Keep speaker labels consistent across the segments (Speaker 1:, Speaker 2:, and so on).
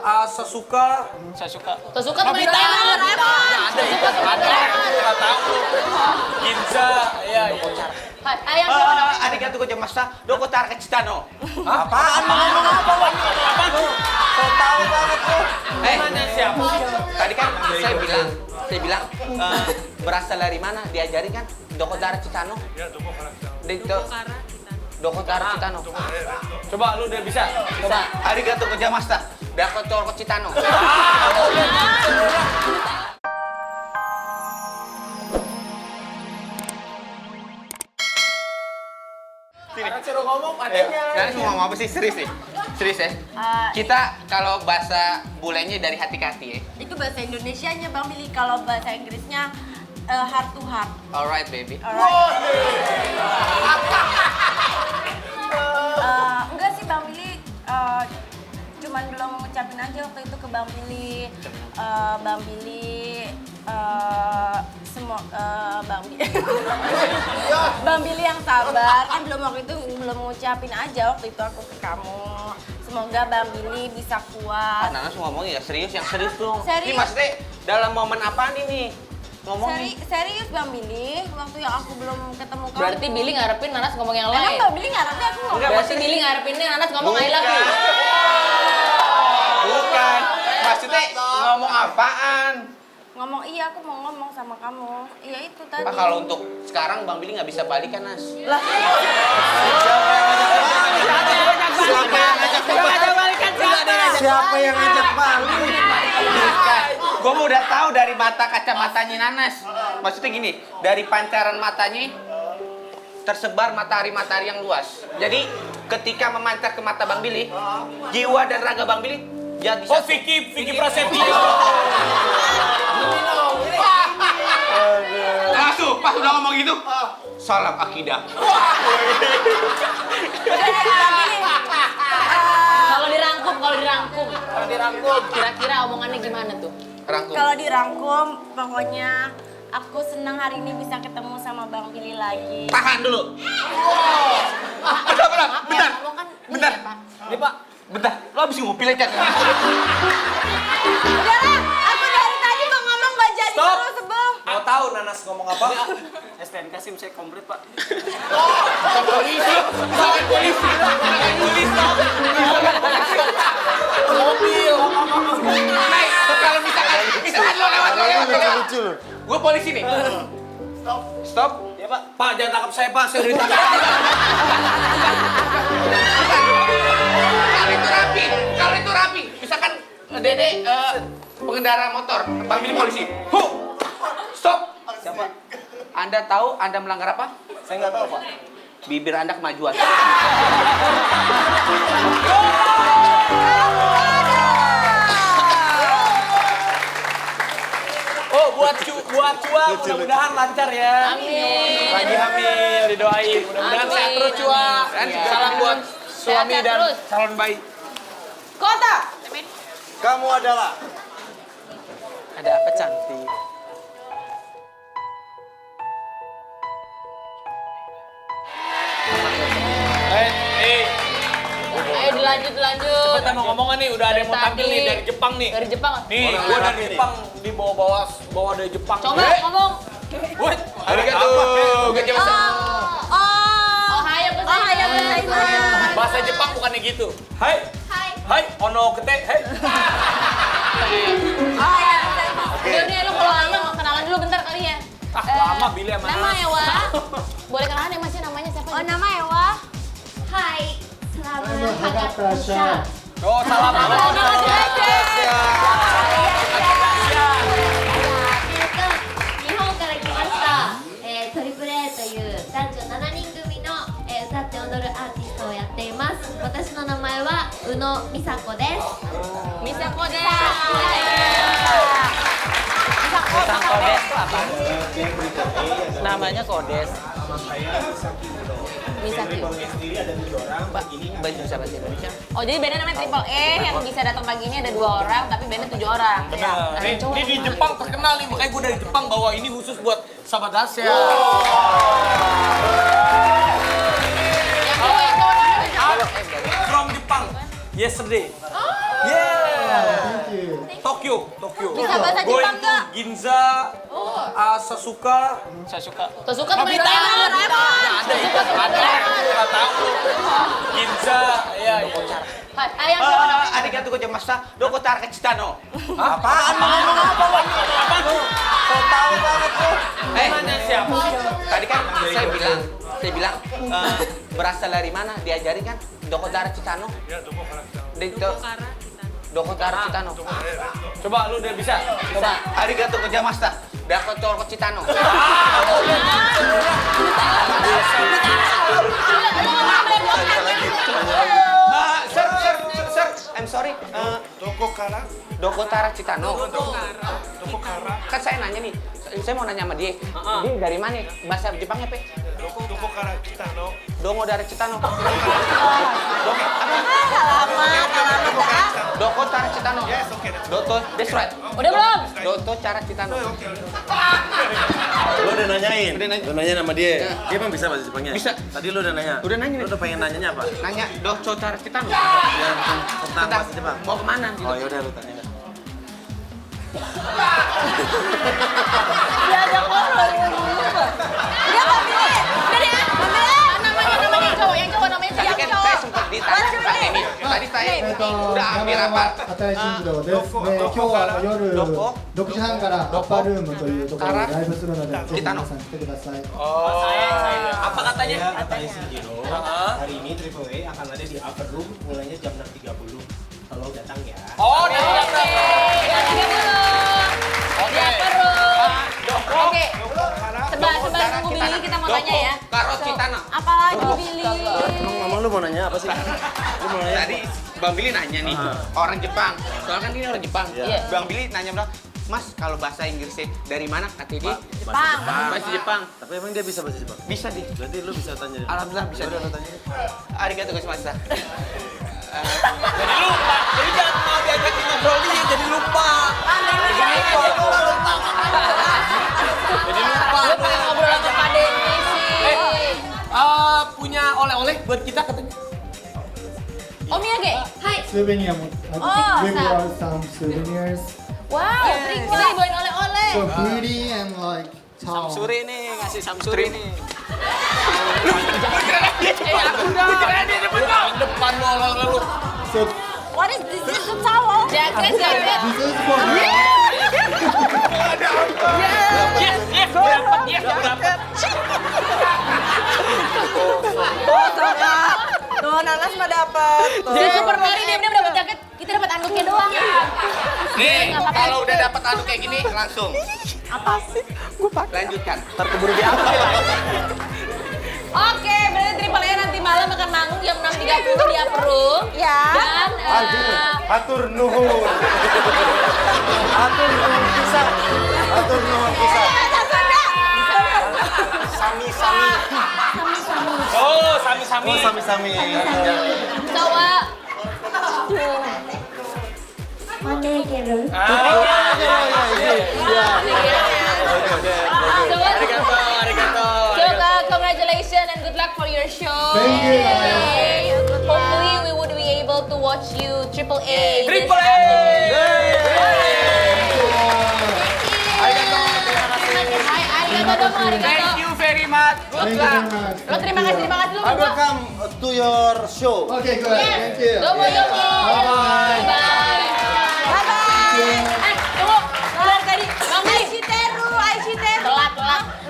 Speaker 1: Sasuka.
Speaker 2: Sasuka teman Doraemon.
Speaker 1: Nggak tahu. Ginza. Iya.
Speaker 2: Ayang siapa?
Speaker 3: Arigatou gozaimashita. Doko tara Chitano.
Speaker 1: Apaan? So tahu banget tuh.
Speaker 3: Nanya siapa? Tadi kan saya bilang berasal dari mana? Diajarin kan Doko tara Chitano. Doko tara Chitano.
Speaker 1: Coba lu udah bisa.
Speaker 2: Bisa.
Speaker 3: Arigatou gozaimashita. Doko tara Chitano.
Speaker 1: Suruh ngomong pastinya.
Speaker 3: Kalian mau ngomong apa sih? Serius nih? Serius ya? Kita kalau bahasa bulenya dari hati ke hati ya?
Speaker 4: Itu bahasa Indonesianya Bang Billy, kalau bahasa Inggrisnya heart to heart.
Speaker 3: Alright baby.
Speaker 4: Alright. Enggak sih Bang Billy, cuman belum ngucapin aja waktu itu ke Bang Billy. Bang Billy, Bang Billy yang sabar, kan waktu itu belum ngucapin aja waktu itu aku ke kamu. Semoga Bang Billy bisa kuat.
Speaker 3: Nanas ngomongnya ya serius, yang serius dong.
Speaker 4: Serius.
Speaker 3: Ini maksudnya dalam momen apaan ini? Ngomongnya.
Speaker 4: Serius Bang Billy, waktu yang aku belum ketemu kamu.
Speaker 2: Berarti Billy ngarepin Nanas ngomong yang
Speaker 4: Emang
Speaker 2: lain.
Speaker 4: Bang Billy ngarepin aku ngomong.
Speaker 2: Berarti Billy ngarepinnya Nanas ngomong I love you.
Speaker 3: Bukan. Maksudnya ngomong apaan?
Speaker 4: Ngomong iya, aku mau ngomong sama kamu. Iya itu tadi.
Speaker 3: Pak, kalau untuk sekarang Bang Billy nggak bisa balik kan, Nas?
Speaker 4: Lah.
Speaker 1: Siapa yang ngajak balik?
Speaker 3: Bukan. Gue mau udah tahu dari mata kacamatanya Nanas. Maksudnya gini, dari pancaran matanya tersebar matahari-matahari yang luas. Jadi ketika memancar ke mata Bang Billy, jiwa dan raga Bang Billy jadi
Speaker 1: Oh,
Speaker 3: satu.
Speaker 1: Vicky Prasetyo.
Speaker 3: Langsung pas udah ngomong gitu, salam akidah.
Speaker 2: Kalau dirangkum, kira-kira omongannya gimana tuh?
Speaker 3: Rangkum.
Speaker 4: Kalau dirangkum, pokoknya aku senang hari ini bisa ketemu sama Bang Billy lagi.
Speaker 3: Tahan dulu. Bentar.
Speaker 2: Ngomong kan
Speaker 3: Bentar.
Speaker 2: Pak.
Speaker 3: Ini Pak, bentar. Lo habis ngupil aja kan?
Speaker 4: Udahlah, aku dari tadi mau ngomong gak jadi
Speaker 1: Stop.
Speaker 4: terus sebelum.
Speaker 1: Mau tahu Nanas ngomong apa?
Speaker 5: STNK SIM saya komplit, Pak.
Speaker 3: Polisi. Jangan polisi. Jangan polisi.
Speaker 1: Mobil.
Speaker 3: Nah, kalau misalkan lo lewat. Gue polisi nih. Stop.
Speaker 5: Ya, Pak.
Speaker 1: Pak, jangan tangkap saya, Pak. Saya udah ditangkap.
Speaker 3: Kalau itu rapi. Misalkan Dede pengendara motor, panggil polisi. Stop.
Speaker 5: Siapa?
Speaker 3: Anda tahu Anda melanggar apa?
Speaker 5: Saya nggak tahu, Pak.
Speaker 3: Bibir Anda kemajuan.
Speaker 1: Oh, buat Cua, mudah-mudahan lancar ya.
Speaker 2: Amin.
Speaker 1: Lagi hamil, didoain. Mudah-mudahan
Speaker 2: Amin.
Speaker 1: sehat terus, Cua. Dan
Speaker 2: Iya.
Speaker 1: salam buat suami
Speaker 2: Sehat
Speaker 1: dan
Speaker 2: terus.
Speaker 1: calon bayi.
Speaker 2: Kota.
Speaker 5: Kamu adalah
Speaker 3: Ada apa cantik?
Speaker 2: Ayo dilanjut.
Speaker 1: Kita mau ngomong nih, udah ada yang mau tampil nih dari Jepang nih.
Speaker 2: Dari Jepang.
Speaker 1: Nih, gua dari Jepang, bawa dari Jepang.
Speaker 2: Coba ngomong.
Speaker 1: Woi,
Speaker 3: Arigatou gozaimasu.
Speaker 2: Ohayo gozaimasu.
Speaker 1: Bahasa Jepang bukannya gitu. Hai. Hai, ono kete. Hai.
Speaker 2: Udah lu kalau lama kenalan dulu bentar kali ya.
Speaker 1: Lama Billy sama
Speaker 2: Nama
Speaker 1: Nanas.
Speaker 2: Ewa. Boleh kenalan ya Mas, namanya siapa?
Speaker 4: Oh, nama Ewa.
Speaker 6: Hai, selamat Hagatasha.
Speaker 1: Oh, salam
Speaker 2: Selamat Hagatasha.
Speaker 6: 日本から来ました、トリプル A という男女7人組の、歌って踊るアーティストをやっています。私の名前は宇野美佐子です。
Speaker 2: Misako deh.
Speaker 3: Kodes apa? Namanya Kodes.
Speaker 2: Misaki.
Speaker 3: Pak, bahasa Indonesia.
Speaker 2: Oh, jadi bandnya namanya Triple E, yang bisa datang pagi ini ada 2 orang, tapi bandnya 7 orang.
Speaker 1: Benar.
Speaker 2: Ada yang cowok
Speaker 1: Ini di
Speaker 2: gimana?
Speaker 1: Jepang terkenal nih, makanya gue dari Jepang bawa ini khusus buat sahabat Asia.
Speaker 2: Yang cowok.
Speaker 1: From Jepang. Yesterday. Yeah.
Speaker 7: Thank you.
Speaker 1: Tokyo.
Speaker 2: Bisa bahasa
Speaker 1: Going
Speaker 2: Jepang
Speaker 1: to
Speaker 2: nggak?
Speaker 1: Ginza, Sasuka.
Speaker 2: Suka tuh main Doraemon.
Speaker 1: Nggak tahu. Ginza, ya.
Speaker 2: Ayang siapa namanya?
Speaker 3: Arigato gozaimasu. Doko tara Chitano.
Speaker 5: Apaan? Ngomong apa, Wan?
Speaker 1: Apa tuh?
Speaker 5: So tahu banget tuh.
Speaker 1: Nanya siapa?
Speaker 3: Tadi kan saya bilang berasal dari mana? Diajarin kan Doko tara Chitano. Doko tara Chitano.
Speaker 1: Coba lu udah bisa.
Speaker 3: Coba. Arigato gozaimasu. Doko tara Chitano. Sir, I'm sorry. Doko tara Chitano. Kan saya nanya nih, saya mau nanya sama dia. Dia dari mana? Bahasa Jepangnya apa? Dongo dari Chitano. Doko tara Chitano. Doto, that's right.
Speaker 2: Udah belum?
Speaker 3: Doto cara Chitano.
Speaker 5: Lu udah nanyain? Lu nanya sama dia? Dia emang bisa bahasa Jepangnya?
Speaker 3: Bisa.
Speaker 5: Tadi lu udah nanya?
Speaker 3: Udah nanya.
Speaker 5: Lu udah pengen nanyanya apa?
Speaker 3: Nanya Doco cara Chitano.
Speaker 5: Yang tentang bahasa Jepang?
Speaker 3: Mau kemana gitu?
Speaker 5: Oh yaudah lu tanya.
Speaker 2: Dia ada orang. Dia ngambil. Udah deh, namanya yang cowok namanya
Speaker 3: Tadi kan saya sempat ditanya Pak Emi. Tadi saya udah ambil apa?
Speaker 7: 新しい児童です。今日は夜6時半からアッパールームというところでライブするので、ぜひ皆さん来てください。
Speaker 1: Apa katanya?
Speaker 8: Katanya Shinjiro, hari ini Triple A akan ada di upper room mulainya jam 6.30. Tolong datang ya.
Speaker 1: Oh, dia udah
Speaker 2: Oke. Sebelum nunggu Billy kita mau tanya ya.
Speaker 3: Karo Chitano.
Speaker 2: Apalagi Billy?
Speaker 5: Emang lu mau nanya apa sih? Lu mau nanya?
Speaker 3: Tadi Bang Billy nanya nih, orang Jepang. Soalnya kan ini orang Jepang. Bang Billy nanya bilang, Mas, kalau bahasa Inggrisnya dari mana? Kata dia,
Speaker 2: Jepang.
Speaker 3: bahasa Jepang.
Speaker 5: Tapi emang dia bisa bahasa Jepang?
Speaker 3: Bisa di.
Speaker 5: Berarti lu bisa tanya.
Speaker 3: Alhamdulillah bisa.
Speaker 5: Udah lu tanya.
Speaker 3: Arigato gozaimasu.
Speaker 1: jadi lupa. Jadi jangan mau diajakin ngobrol dia jadi lupa. Jadi lupa.
Speaker 2: Lu pengen ngobrol sama Pak Denny sih.
Speaker 1: Punya oleh-oleh buat kita katanya.
Speaker 2: Omiyage.
Speaker 6: Hai.
Speaker 7: スーベニアも、we brought some souvenirs.
Speaker 2: Wow, kita dibawain oleh-oleh.
Speaker 7: So pretty and like tall.
Speaker 5: Samsuri nih, ngasih Samsuri nih.
Speaker 1: Aku udah. Depan lo oleh-oleh lu.
Speaker 7: So
Speaker 2: What is this? This is a towel. Jaket.
Speaker 7: this is for you.
Speaker 1: Yes, dapat.
Speaker 4: Tuh, Nanas mah dapet.
Speaker 2: Jadi Super Mary dia dapat jaket, kita dapat anduknya doang.
Speaker 3: Nih, kalau udah dapat anduk kayak gini, langsung.
Speaker 2: Apa?
Speaker 3: Lanjutkan.
Speaker 5: Terkeburu diambil.
Speaker 2: Oke, berarti Triple A nanti malam akan manggung jam 6.30 di Upper Room.
Speaker 4: Ya.
Speaker 2: Dan
Speaker 5: Atur nuhun. Atur nuhun pisah. Atur nuhun pisah. Sami-sami.
Speaker 1: Oh, sami-sami.
Speaker 5: Oh, sami-sami.
Speaker 2: coba
Speaker 1: Arigato.
Speaker 2: coba congratulations and good luck for your show.
Speaker 7: Thank you.
Speaker 2: Yay. Hopefully we would be able to watch you Triple A.
Speaker 1: Triple A.
Speaker 2: Arigato domo, arigato.
Speaker 1: Thank you very much.
Speaker 7: Thank you very much.
Speaker 2: Lo terima kasih lu.
Speaker 5: I will come to your show.
Speaker 7: Okay, good. Thank you.
Speaker 2: Domo. Bye. Bye. Tunggu. Keluar tadi. Bang Billy. Aishiteru. Telat.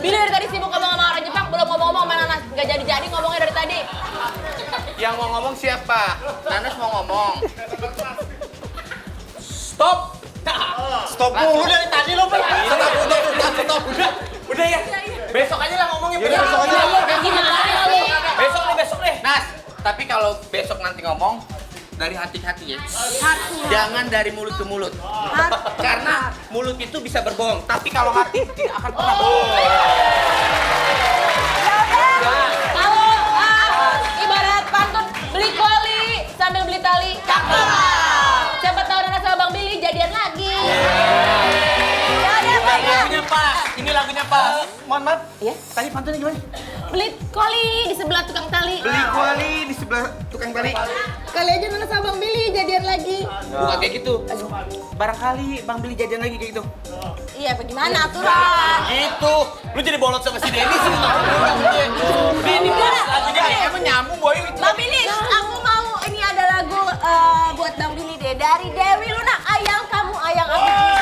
Speaker 2: Billy dari tadi sibuk ngomong sama orang Jepang, belum ngomong sama Nanas. Nggak jadi ngomongnya dari tadi.
Speaker 3: Yang mau ngomong siapa? Nanas mau ngomong.
Speaker 1: Stop.
Speaker 5: Stop dulu dari tadi lo, Pak.
Speaker 1: Stop. Udah ya. Besok aja lah ngomongnya.
Speaker 5: Yaudah, besok aja.
Speaker 2: Gimana kali?
Speaker 1: Besok deh.
Speaker 3: Nas, tapi kalau besok nanti ngomong dari hati-hati ya. Jangan dari mulut ke mulut. Karena mulut itu bisa berbohong, tapi kalau hati tidak akan pernah bohong.
Speaker 2: Kalau ibarat pantun beli kuali sambil beli tali. Cakep. Siapa tahu Nanas sama Bang Billy jadian lagi.
Speaker 1: Lagunya pas. Ini lagunya pas.
Speaker 3: Mohon maaf.
Speaker 2: Iya?
Speaker 3: Tadi pantunnya gimana?
Speaker 2: Beli kuali di sebelah tukang tali.
Speaker 3: Beli kuali di sebelah tukang tali.
Speaker 4: Kali aja Nanas sama Bang Billy jadian lagi.
Speaker 3: Bukan kayak gitu. Barangkali Bang Billy jajan lagi kayak gitu.
Speaker 4: Iya, bagaimana aturan?
Speaker 1: Itu, lu jadi bolot sama si Denny sih. Denny bos lagunya emang nyambung boy.
Speaker 4: Bang Billy, aku mau ini ada lagu buat Bang Billy deh dari Dewi Luna. Ayang kamu, ayang aku.